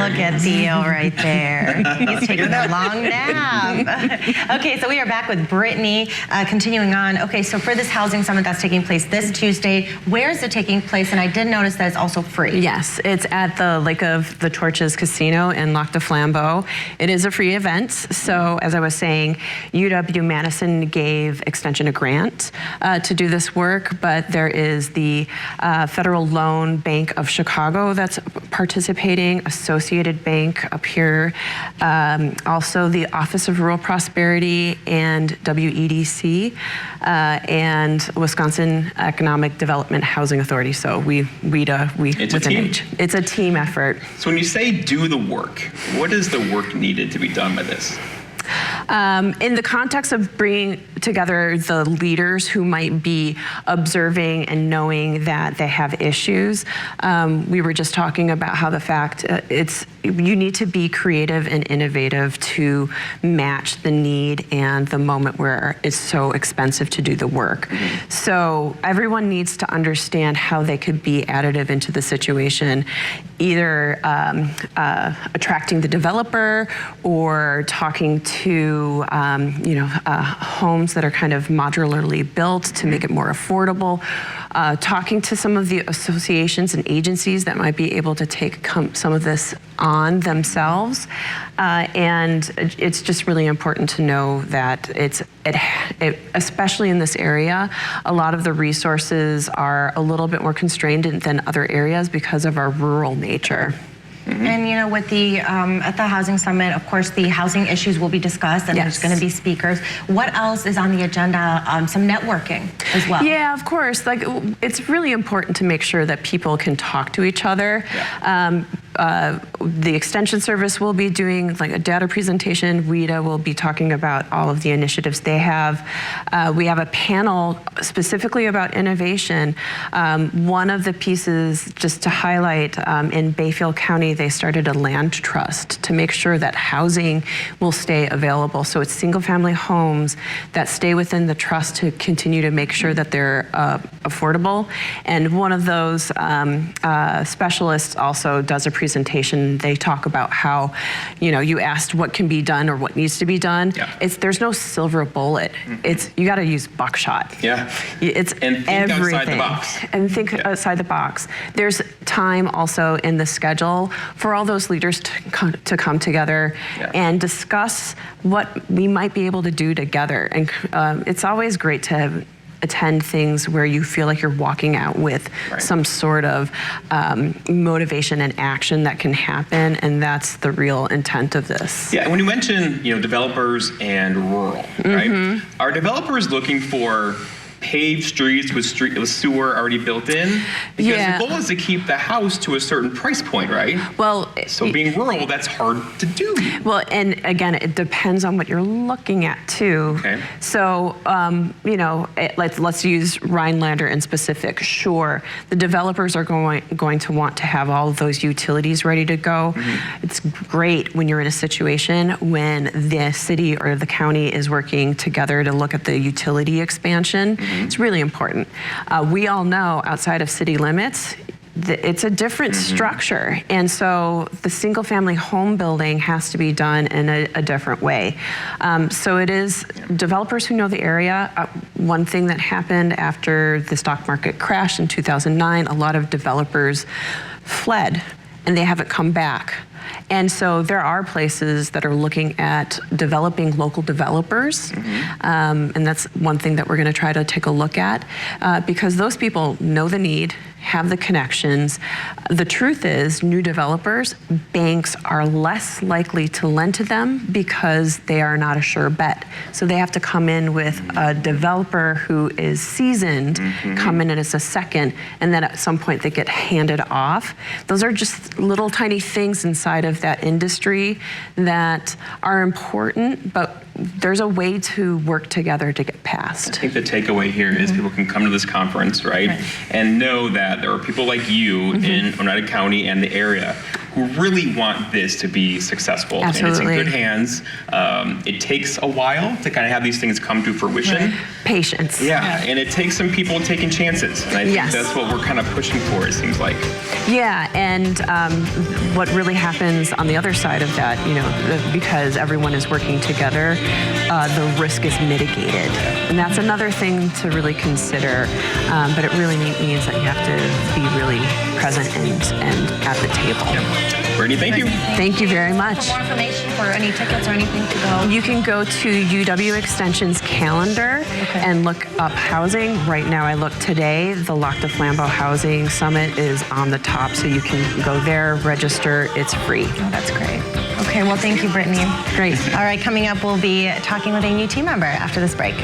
Look at Theo right there. He's taking a long nap. Okay, so we are back with Brittany, continuing on. Okay, so for this housing summit that's taking place this Tuesday, where is it taking place? And I did notice that it's also free. Yes, it's at the Lake of the Torches Casino in Lac du Flambeau. It is a free event. So as I was saying, UW-Madison gave Extension a grant to do this work, but there is the Federal Loan Bank of Chicago that's participating, Associated Bank up here, also the Office of Rural Prosperity and WEDC, and Wisconsin Economic Development Housing Authority. So WEDA, it's a team. It's a team effort. So when you say do the work, what is the work needed to be done by this? In the context of bringing together the leaders who might be observing and knowing that they have issues, we were just talking about how the fact you need to be creative and innovative to match the need and the moment where it's so expensive to do the work. Mm-hmm. So everyone needs to understand how they could be additive into the situation, either attracting the developer or talking to homes that are kind of modularly built to make it more affordable, talking to some of the associations and agencies that might be able to take some of this on themselves, and it's just really important to know that especially in this area, a lot of the resources are a little bit more constrained than other areas because of our rural nature. Mm-hmm. And with the at the housing summit, of course, the housing issues will be discussed, and there's going to be speakers. What else is on the agenda? Some networking as well. Yeah, of course. Like, it's really important to make sure that people can talk to each other. Yeah. The Extension Service will be doing like a data presentation. WEDA will be talking about all of the initiatives they have. We have a panel specifically about innovation. One of the pieces, just to highlight, in Bayfield County, they started a land trust to make sure that housing will stay available. So it's single-family homes that stay within the trust to continue to make sure that they're affordable. And one of those specialists also does a presentation. They talk about how, you asked what can be done or what needs to be done. Yeah. There's no silver bullet. Mm-hmm. You got to use buckshot. Yeah. It's and think everything. Outside the box. And think outside the box. There's time also in the schedule for all those leaders to come together and discuss what we might be able to do together. And it's always great to attend things where you feel like you're walking out with some sort of motivation and action that can happen, and that's the real intent of this. Yeah, and when you mention developers and rural, right? Are developers looking for paved streets with sewer already built in? Because the goal is to keep the house to a certain price point, right? Well, so being rural, that's hard to do. Well, and again, it depends on what you're looking at too. Okay. So, let's use Rhinelander in specific. Sure, the developers are going to want to have all of those utilities ready to go. Mm-hmm. It's great when you're in a situation when the city or the county is working together to look at the utility expansion. Mm-hmm. It's really important. We all know outside of city limits, it's a different structure. And so the single family home building has to be done in a different way. So it is developers who know the area. One thing that happened after the stock market crashed in 2009, a lot of developers fled and they haven't come back. And so there are places that are looking at developing local developers. And that's one thing that we're going to try to take a look at because those people know the need, have the connections. The truth is, new developers, banks are less likely to lend to them because they are not a sure bet. So they have to come in with a developer who is seasoned, come in as a second, and then at some point they get handed off. Those are just little tiny things inside of that industry that are important, but there's a way to work together to get past. I think the takeaway here is people can come to this conference, right, and know that there are people like you in Oneida County and the area who really want this to be successful. Absolutely. And it's in good hands. It takes a while to kind of have these things come to fruition. Patience. Yeah, and it takes some people taking chances, and I think Yes. that's what we're kind of pushing for, it seems like. Yeah, and what really happens on the other side of that, because everyone is working together, the risk is mitigated. And that's another thing to really consider. But it really means that you have to be really present and at the table. Brittany, thank you. Thank you very much. For more information, for any tickets or anything to go? You can go to UW Extension's calendar and look up housing. Right now, I looked today, the Lac de Flambeau Housing Summit is on the top, so you can go there, register, it's free. Oh, that's great. Okay, well, thank you, Brittany. Great. All right, coming up, we'll be talking with a new team member after this break.